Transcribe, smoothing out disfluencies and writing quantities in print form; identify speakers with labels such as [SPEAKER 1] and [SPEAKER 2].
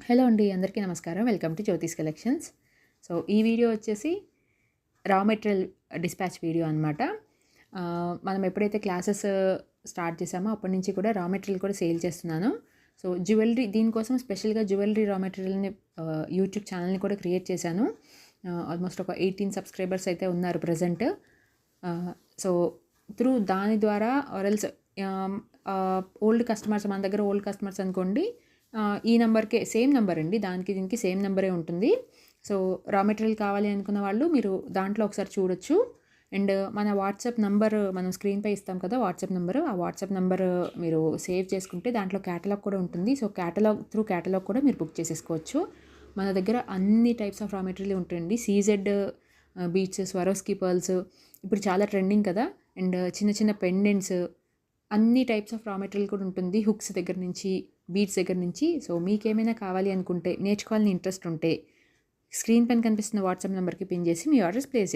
[SPEAKER 1] Hello అండి, అందరికీ నమస్కారం. Welcome to జ్యోతిస్ collections. సో ఈ వీడియో వచ్చేసి రా మెటీరియల్ డిస్పాచ్ వీడియో అనమాట. మనం ఎప్పుడైతే క్లాసెస్ స్టార్ట్ చేసామో అప్పటి నుంచి కూడా రా మెటీరియల్ కూడా సేల్ చేస్తున్నాను. సో జ్యువెలరీ దీనికోసం స్పెషల్గా జ్యువెలరీ రా మెటీరియల్ని యూట్యూబ్ ఛానల్ని కూడా క్రియేట్ చేశాను. ఆల్మోస్ట్ ఒక 18 సబ్స్క్రైబర్స్ అయితే ఉన్నారు ప్రజెంట్. సో త్రూ దాని ద్వారా ఆర్ఎల్స్ ఓల్డ్ కస్టమర్స్, మన దగ్గర ఓల్డ్ కస్టమర్స్ అనుకోండి, ఈ నెంబర్కే సేమ్ నెంబర్ అండి, దానికి దీనికి సేమ్ నెంబరే ఉంటుంది. సో రా మెటీరియల్ కావాలి అనుకున్న వాళ్ళు మీరు దాంట్లో ఒకసారి చూడొచ్చు. అండ్ మన వాట్సాప్ నెంబర్ మనం స్క్రీన్పై ఇస్తాం కదా, వాట్సాప్ నెంబరు. ఆ వాట్సాప్ నెంబర్ మీరు సేవ్ చేసుకుంటే దాంట్లో క్యాటలాగ్ కూడా ఉంటుంది. సో త్రూ క్యాటలాగ్ కూడా మీరు బుక్ చేసేసుకోవచ్చు. మన దగ్గర అన్ని టైప్స్ ఆఫ్ రా మెటీరియల్ ఉంటాయండి. సీజెడ్ బీట్స్, స్వరోస్కీ పర్ల్స్ ఇప్పుడు చాలా ట్రెండింగ్ కదా. అండ్ చిన్న చిన్న పెండెంట్స్, అన్ని టైప్స్ ఆఫ్ రా మెటీరియల్ కూడా ఉంటుంది. హుక్స్ దగ్గర నుంచి, బీడ్స్ దగ్గర నుంచి. సో మీకేమైనా కావాలి అనుకుంటే, నేర్చుకోవాలని ఇంట్రెస్ట్ ఉంటే స్క్రీన్ పైన కనిపిస్తున్న వాట్సాప్ నెంబర్కి పిన్ చేసి మీ ఆర్డర్స్ ప్లేస్ చేసి